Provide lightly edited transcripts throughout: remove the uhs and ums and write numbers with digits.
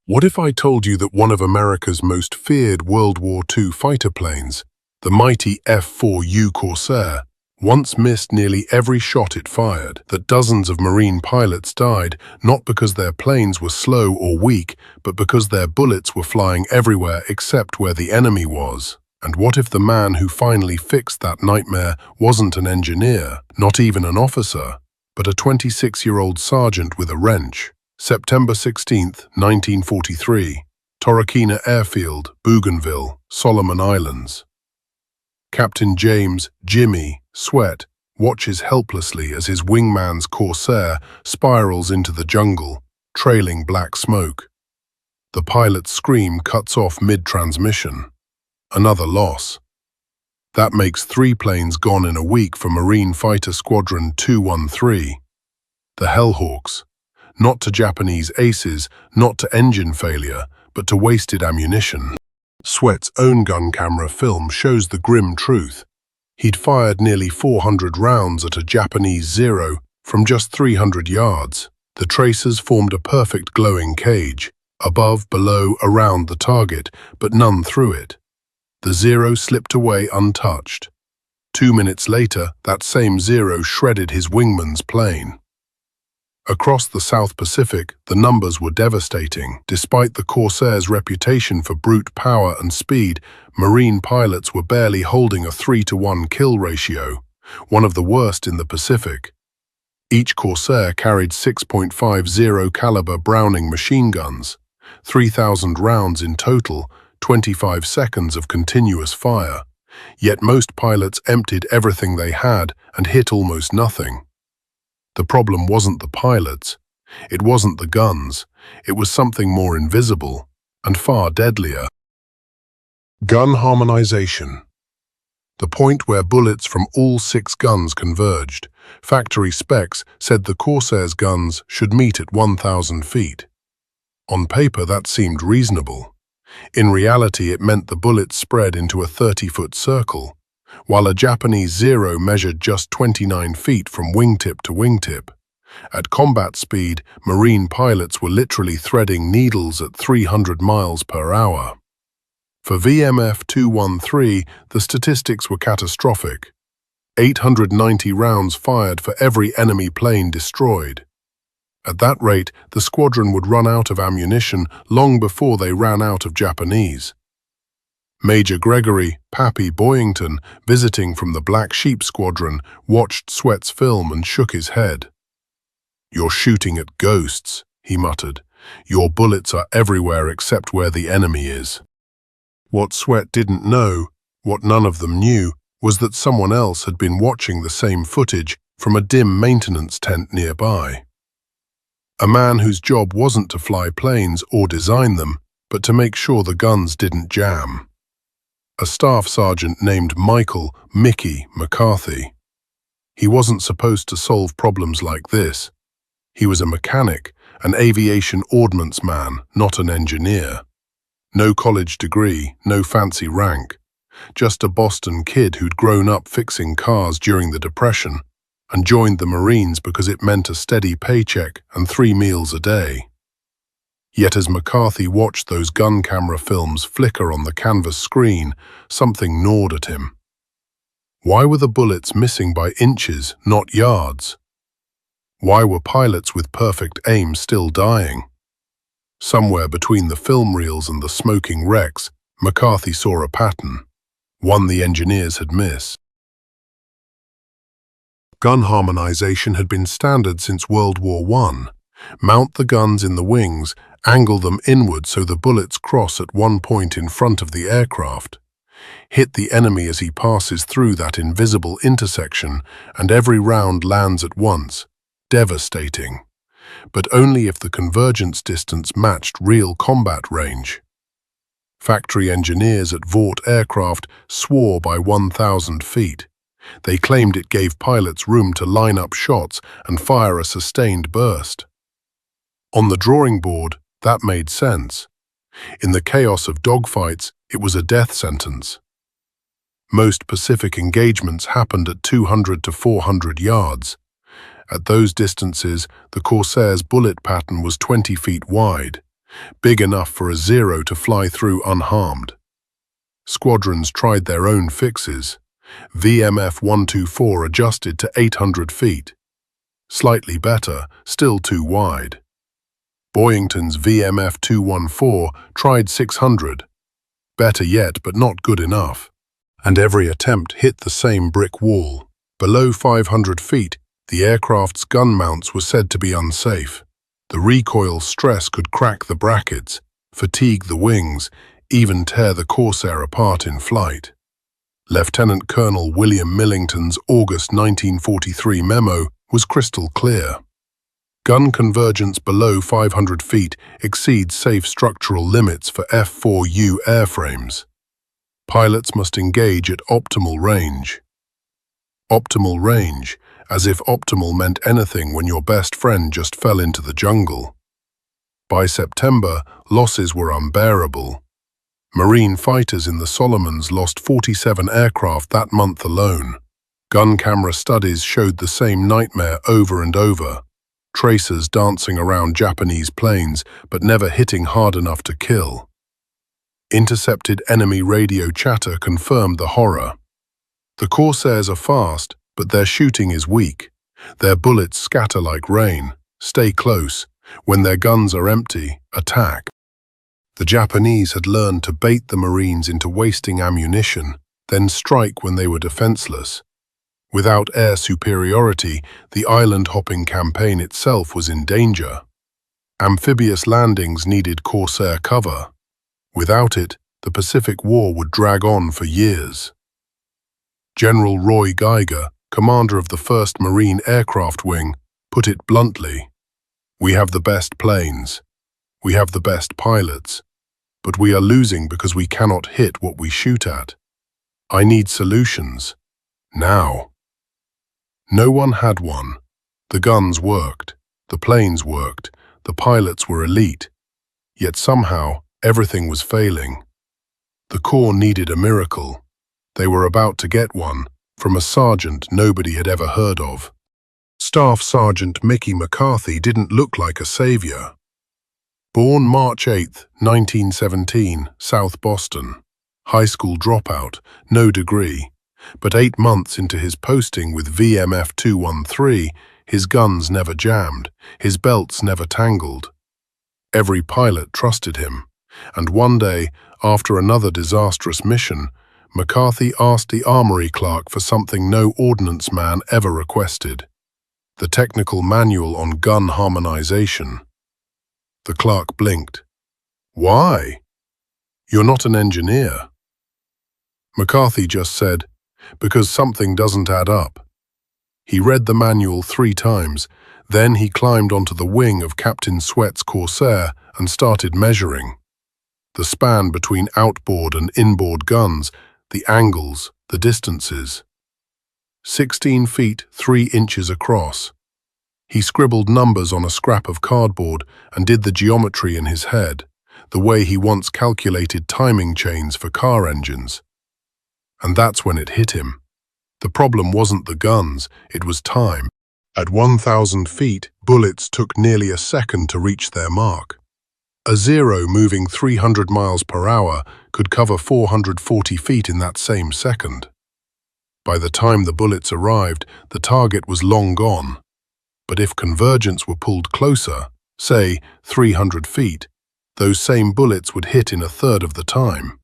What if I told you that one of America's most feared World War II fighter planes, the mighty F4U Corsair, once missed nearly every shot it fired, that dozens of Marine pilots died not because their planes were slow or weak, but because their bullets were flying everywhere except where the enemy was? And what if the man who finally fixed that nightmare wasn't an engineer, not even an officer, but a 26-year-old sergeant with a wrench? September 16, 1943, Torquay Airfield, Bougainville, Solomon Islands. Captain James "Jimmy" Sweat watches helplessly as his wingman's Corsair spirals into the jungle, trailing black smoke. The pilot's scream cuts off mid-transmission. Another loss. That makes 3 planes gone in a week for Marine Fighter Squadron 213. The Hellhawks. Not to Japanese aces, not to engine failure, but to wasted ammunition. Sweat's own gun camera film shows the grim truth. He'd fired nearly 400 rounds at a Japanese Zero from just 300 yards. The tracers formed a perfect glowing cage, above, below, around the target, but none through it. The Zero slipped away untouched. 2 minutes later, that same Zero shredded his wingman's plane. Across the South Pacific, the numbers were devastating. Despite the Corsair's reputation for brute power and speed, Marine pilots were barely holding a 3-to-1 kill ratio, one of the worst in the Pacific. Each Corsair carried 6.50 caliber Browning machine guns, 3,000 rounds in total, 25 seconds of continuous fire. Yet most pilots emptied everything they had and hit almost nothing. The problem wasn't the pilots, it wasn't the guns, it was something more invisible and far deadlier. Gun harmonization. The point where bullets from all 6 guns converged. Factory specs said the Corsair's guns should meet at 1,000 feet. On paper, that seemed reasonable. In reality, it meant the bullets spread into a 30-foot circle, while a Japanese Zero measured just 29 feet from wingtip to wingtip. At combat speed, Marine pilots were literally threading needles at 300 miles per hour. For VMF 213, the statistics were catastrophic. 890 rounds fired for every enemy plane destroyed. At that rate, the squadron would run out of ammunition long before they ran out of Japanese. Major Gregory "Pappy" Boyington, visiting from the Black Sheep Squadron, watched Sweat's film and shook his head. "You're shooting at ghosts," he muttered. "Your bullets are everywhere except where the enemy is." What Sweat didn't know, what none of them knew, was that someone else had been watching the same footage from a dim maintenance tent nearby. A man whose job wasn't to fly planes or design them, but to make sure the guns didn't jam. A staff sergeant named Mickey McCarthy. He wasn't supposed to solve problems like this. He was a mechanic, an aviation ordnance man, not an engineer. No college degree, no fancy rank. Just a Boston kid who'd grown up fixing cars during the Depression and joined the Marines because it meant a steady paycheck and 3 meals a day. Yet as McCarthy watched those gun camera films flicker on the canvas screen, something gnawed at him. Why were the bullets missing by inches, not yards? Why were pilots with perfect aim still dying? Somewhere between the film reels and the smoking wrecks, McCarthy saw a pattern, one the engineers had missed. Gun harmonization had been standard since World War I. Mount the guns in the wings, angle them inward so the bullets cross at one point in front of the aircraft. Hit the enemy as he passes through that invisible intersection, and every round lands at once. Devastating. But only if the convergence distance matched real combat range. Factory engineers at Vought Aircraft swore by 1,000 feet. They claimed it gave pilots room to line up shots and fire a sustained burst. On the drawing board, that made sense. In the chaos of dogfights, it was a death sentence. Most Pacific engagements happened at 200 to 400 yards. At those distances, the Corsair's bullet pattern was 20 feet wide. big enough for a Zero to fly through unharmed. Squadrons tried their own fixes. VMF 124 adjusted to 800 feet. Slightly better, still too wide. Boyington's VMF 214 tried 600. Better yet, but not good enough. And every attempt hit the same brick wall. Below 500 feet, the aircraft's gun mounts were said to be unsafe. The recoil stress could crack the brackets, fatigue the wings, even tear the Corsair apart in flight. Lieutenant Colonel William Millington's August 1943 memo was crystal clear. Gun convergence below 500 feet exceeds safe structural limits for F4U airframes. Pilots must engage at optimal range. Optimal range, as if optimal meant anything when your best friend just fell into the jungle. By September, losses were unbearable. Marine fighters in the Solomons lost 47 aircraft that month alone. Gun camera studies showed the same nightmare over and over. Tracers dancing around Japanese planes, but never hitting hard enough to kill. Intercepted enemy radio chatter confirmed the horror. The Corsairs are fast, but their shooting is weak. Their bullets scatter like rain. Stay close. When their guns are empty, attack. The Japanese had learned to bait the Marines into wasting ammunition, then strike when they were defenseless. Without air superiority, the island-hopping campaign itself was in danger. Amphibious landings needed Corsair cover. Without it, the Pacific War would drag on for years. General Roy Geiger, commander of the 1st Marine Aircraft Wing, put it bluntly, "We have the best planes. We have the best pilots. But we are losing because we cannot hit what we shoot at. I need solutions. Now." No one had one. The guns worked. The planes worked. The pilots were elite. Yet somehow, everything was failing. The Corps needed a miracle. They were about to get one, from a sergeant nobody had ever heard of. Staff Sergeant Mickey McCarthy didn't look like a savior. Born March 8, 1917, South Boston. High school dropout, no degree. But 8 months into his posting with VMF 213, his guns never jammed, his belts never tangled. Every pilot trusted him. And one day, after another disastrous mission, McCarthy asked the armory clerk for something no ordnance man ever requested: the technical manual on gun harmonization. The clerk blinked. "Why? You're not an engineer." McCarthy just said, "Because something doesn't add up." He read the manual 3 times, then he climbed onto the wing of Captain Sweat's Corsair and started measuring. The span between outboard and inboard guns, the angles, the distances. 16 feet 3 inches across. He scribbled numbers on a scrap of cardboard and did the geometry in his head, the way he once calculated timing chains for car engines. And that's when it hit him. The problem wasn't the guns, it was time. At 1,000 feet, bullets took nearly a second to reach their mark. A Zero moving 300 miles per hour could cover 440 feet in that same second. By the time the bullets arrived, the target was long gone. But if convergence were pulled closer, say 300 feet, those same bullets would hit in a third of the time.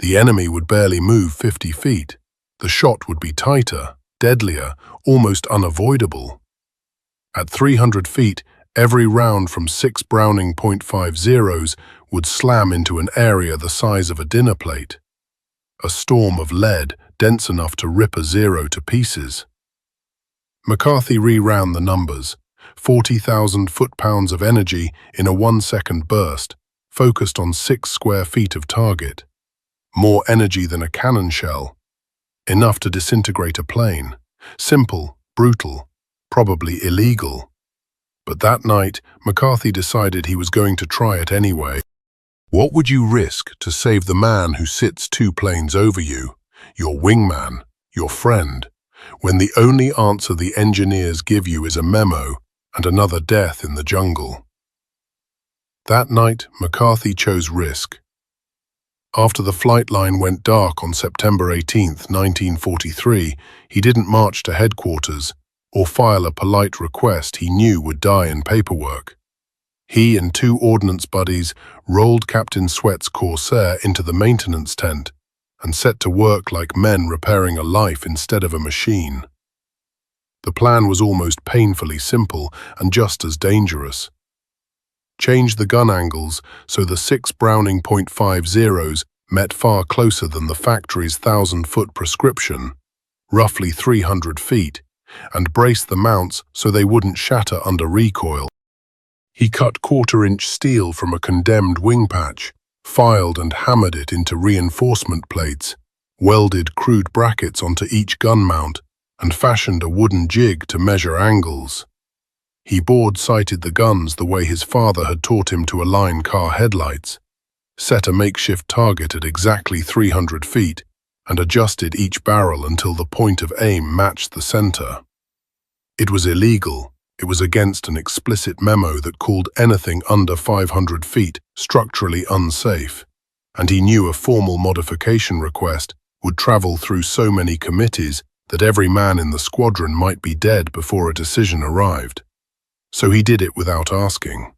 The enemy would barely move 50 feet. The shot would be tighter, deadlier, almost unavoidable. At 300 feet, every round from 6 Browning .50s would slam into an area the size of a dinner plate. A storm of lead, dense enough to rip a Zero to pieces. McCarthy re-ran the numbers. 40,000 foot-pounds of energy in a 1-second burst, focused on 6 square feet of target. More energy than a cannon shell. Enough to disintegrate a plane. Simple, brutal, probably illegal. But that night, McCarthy decided he was going to try it anyway. What would you risk to save the man who sits 2 planes over you, your wingman, your friend, when the only answer the engineers give you is a memo and another death in the jungle? That night, McCarthy chose risk. After the flight line went dark on September 18, 1943, he didn't march to headquarters or file a polite request he knew would die in paperwork. He and two ordnance buddies rolled Captain Sweat's Corsair into the maintenance tent and set to work like men repairing a life instead of a machine. The plan was almost painfully simple and just as dangerous. Change the gun angles so the 6 Browning .50s met far closer than the factory's 1,000-foot prescription, roughly 300 feet, and brace the mounts so they wouldn't shatter under recoil. He cut quarter-inch steel from a condemned wing patch, filed and hammered it into reinforcement plates, welded crude brackets onto each gun mount, and fashioned a wooden jig to measure angles. He board-sighted the guns the way his father had taught him to align car headlights, set a makeshift target at exactly 300 feet, and adjusted each barrel until the point of aim matched the center. It was illegal. It was against an explicit memo that called anything under 500 feet structurally unsafe, and he knew a formal modification request would travel through so many committees that every man in the squadron might be dead before a decision arrived. So he did it without asking.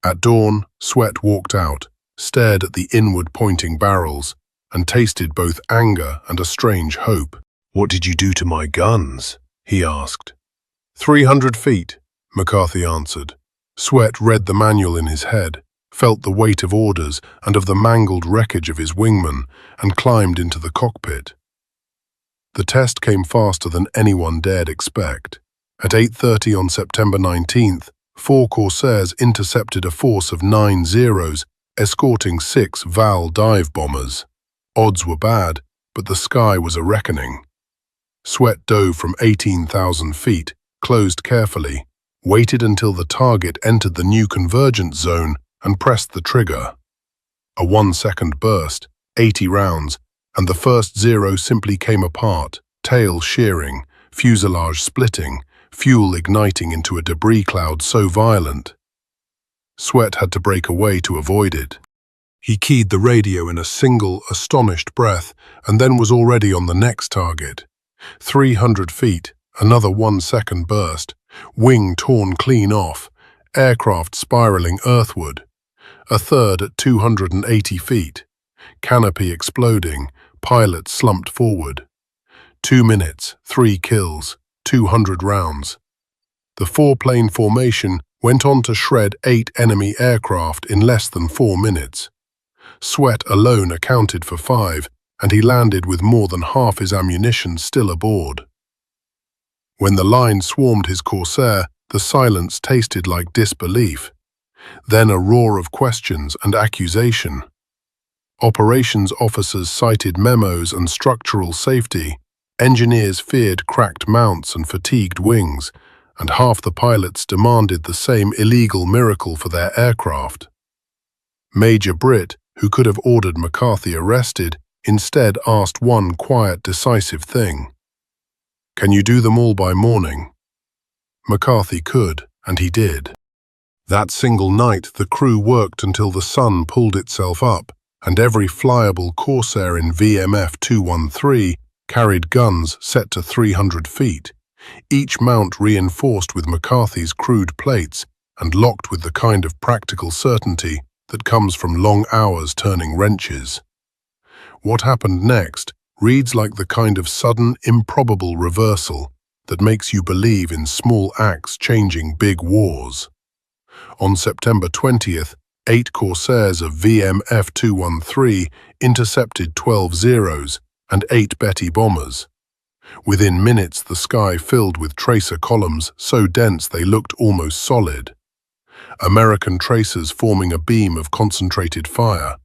At dawn, Sweat walked out, stared at the inward-pointing barrels, and tasted both anger and a strange hope. "What did you do to my guns?" he asked. 300 feet, McCarthy answered. Sweat read the manual in his head, felt the weight of orders and of the mangled wreckage of his wingman, and climbed into the cockpit. The test came faster than anyone dared expect. At 8:30 on September 19th, 4 Corsairs intercepted a force of 9 Zeros, escorting 6 Val dive bombers. Odds were bad, but the sky was a reckoning. Sweat dove from 18,000 feet, closed carefully, waited until the target entered the new convergence zone, and pressed the trigger. A 1-second burst, 80 rounds, and the first Zero simply came apart, tail shearing, fuselage splitting, fuel igniting into a debris cloud so violent. Sweat had to break away to avoid it. He keyed the radio in a single, astonished breath, and then was already on the next target. 300 feet, another 1-second burst, wing torn clean off, aircraft spiraling earthward. A third at 280 feet, canopy exploding, pilot slumped forward. 2 minutes, 3 kills, 200 rounds. The 4-plane formation went on to shred 8 enemy aircraft in less than 4 minutes. Sweat alone accounted for 5, and he landed with more than half his ammunition still aboard. When the line swarmed his Corsair, the silence tasted like disbelief. Then a roar of questions and accusation. Operations officers cited memos and structural safety. Engineers feared cracked mounts and fatigued wings, and half the pilots demanded the same illegal miracle for their aircraft. Major Britt, who could have ordered McCarthy arrested, instead asked one quiet, decisive thing. "Can you do them all by morning?" McCarthy could, and he did. That single night, the crew worked until the sun pulled itself up, and every flyable Corsair in VMF 213 carried guns set to 300 feet, each mount reinforced with McCarthy's crude plates and locked with the kind of practical certainty that comes from long hours turning wrenches. What happened next reads like the kind of sudden, improbable reversal that makes you believe in small acts changing big wars. On September 20th, 8 Corsairs of VMF 213 intercepted 12 Zeros and 8 Betty bombers. Within minutes, the sky filled with tracer columns so dense they looked almost solid. American tracers forming a beam of concentrated fire,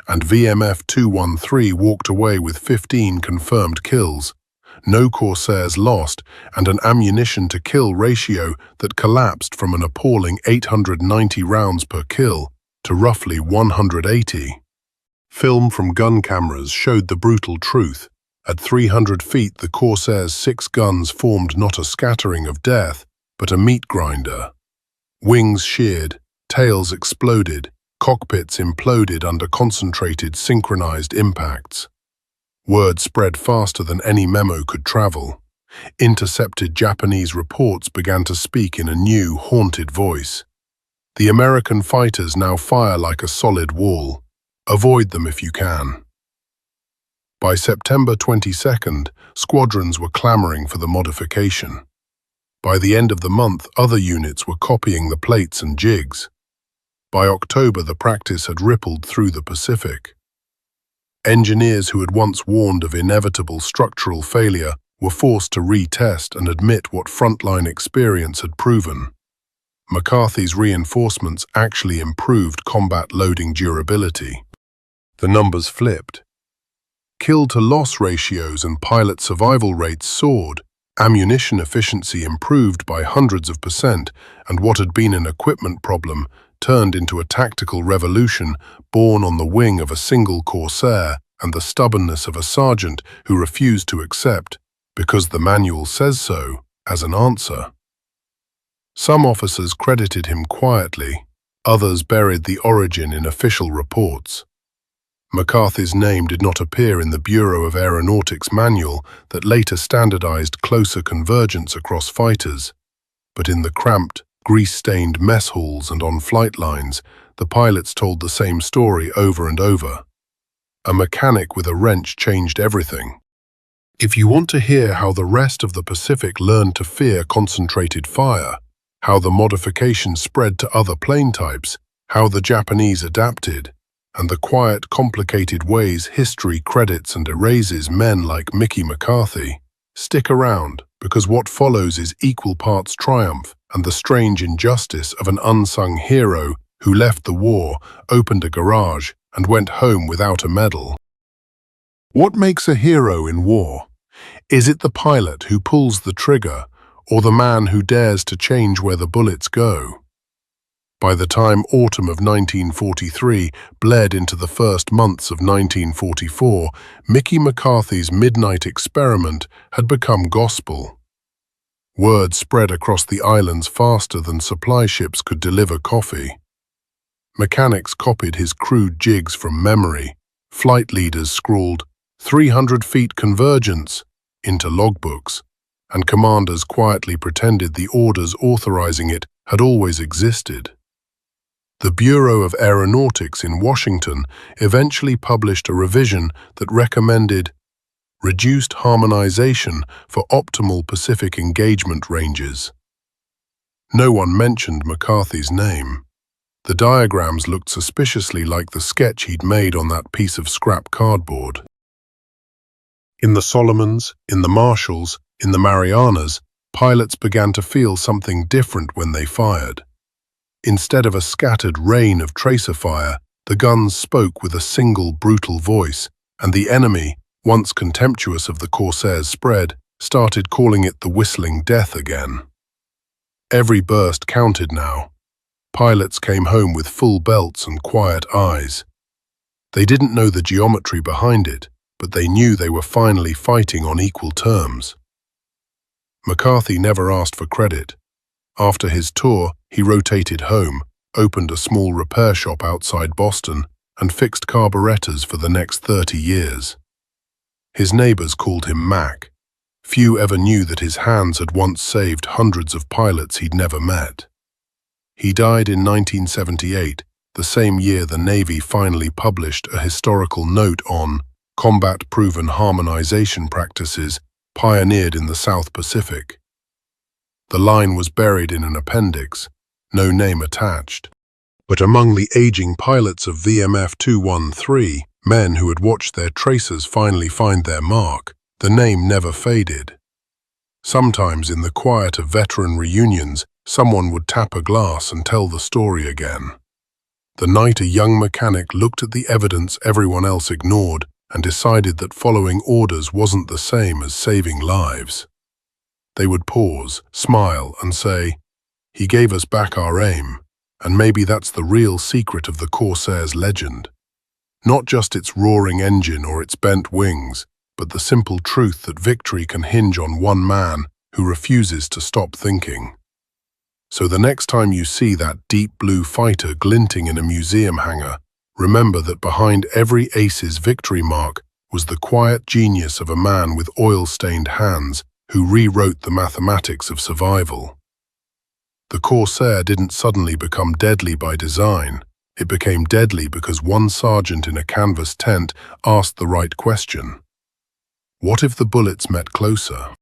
and VMF 213 walked away with 15 confirmed kills, no Corsairs lost, and an ammunition-to-kill ratio that collapsed from an appalling 890 rounds per kill to roughly 180. Film from gun cameras showed the brutal truth. At 300 feet, the Corsair's 6 guns formed not a scattering of death, but a meat grinder. Wings sheared, Tails exploded, cockpits imploded under concentrated, synchronized impacts. Word spread faster than any memo could travel. Intercepted Japanese reports began to speak in a new, haunted voice. The American fighters now fire like a solid wall. Avoid them if you can. By September 22nd, squadrons were clamoring for the modification. By the end of the month, other units were copying the plates and jigs. By October, the practice had rippled through the Pacific. Engineers who had once warned of inevitable structural failure were forced to retest and admit what frontline experience had proven. McCarthy's reinforcements actually improved combat loading durability. The numbers flipped. Kill-to-loss ratios and pilot survival rates soared, ammunition efficiency improved by hundreds of percent, and what had been an equipment problem turned into a tactical revolution born on the wing of a single Corsair and the stubbornness of a sergeant who refused to accept, because the manual says so, as an answer. Some officers credited him quietly, others buried the origin in official reports. McCarthy's name did not appear in the Bureau of Aeronautics manual that later standardized closer convergence across fighters, but in the cramped, grease-stained mess halls and on flight lines, the pilots told the same story over and over. A mechanic with a wrench changed everything. If you want to hear how the rest of the Pacific learned to fear concentrated fire, how the modification spread to other plane types, how the Japanese adapted, and the quiet, complicated ways history credits and erases men like Mickey McCarthy, stick around, because what follows is equal parts triumph and the strange injustice of an unsung hero who left the war, opened a garage, and went home without a medal. What makes a hero in war? Is it the pilot who pulls the trigger, or the man who dares to change where the bullets go? By the time autumn of 1943 bled into the first months of 1944, Mickey McCarthy's midnight experiment had become gospel. Word spread across the islands faster than supply ships could deliver coffee. Mechanics copied his crude jigs from memory. Flight leaders scrawled 300 feet convergence into logbooks, and commanders quietly pretended the orders authorizing it had always existed. The Bureau of Aeronautics in Washington eventually published a revision that recommended reduced harmonization for optimal Pacific engagement ranges. No one mentioned McCarthy's name. The diagrams looked suspiciously like the sketch he'd made on that piece of scrap cardboard. In the Solomons, in the Marshalls, in the Marianas, pilots began to feel something different when they fired. Instead of a scattered rain of tracer fire, the guns spoke with a single brutal voice, and the enemy, once contemptuous of the Corsair's spread, started calling it the whistling death again. Every burst counted now. Pilots came home with full belts and quiet eyes. They didn't know the geometry behind it, but they knew they were finally fighting on equal terms. McCarthy never asked for credit. After his tour, he rotated home, opened a small repair shop outside Boston, and fixed carburetors for the next 30 years. His neighbors called him Mac. Few ever knew that his hands had once saved hundreds of pilots he'd never met. He died in 1978, the same year the Navy finally published a historical note on combat-proven harmonization practices pioneered in the South Pacific. The line was buried in an appendix, no name attached. But among the aging pilots of VMF 213, men who had watched their tracers finally find their mark, the name never faded. Sometimes in the quiet of veteran reunions, someone would tap a glass and tell the story again. The night a young mechanic looked at the evidence everyone else ignored and decided that following orders wasn't the same as saving lives. They would pause, smile, and say, "He gave us back our aim, and maybe that's the real secret of the Corsair's legend. Not just its roaring engine or its bent wings, but the simple truth that victory can hinge on one man who refuses to stop thinking." So the next time you see that deep blue fighter glinting in a museum hangar, remember that behind every ace's victory mark was the quiet genius of a man with oil-stained hands who rewrote the mathematics of survival. The Corsair didn't suddenly become deadly by design. It became deadly because one sergeant in a canvas tent asked the right question. What if the bullets met closer?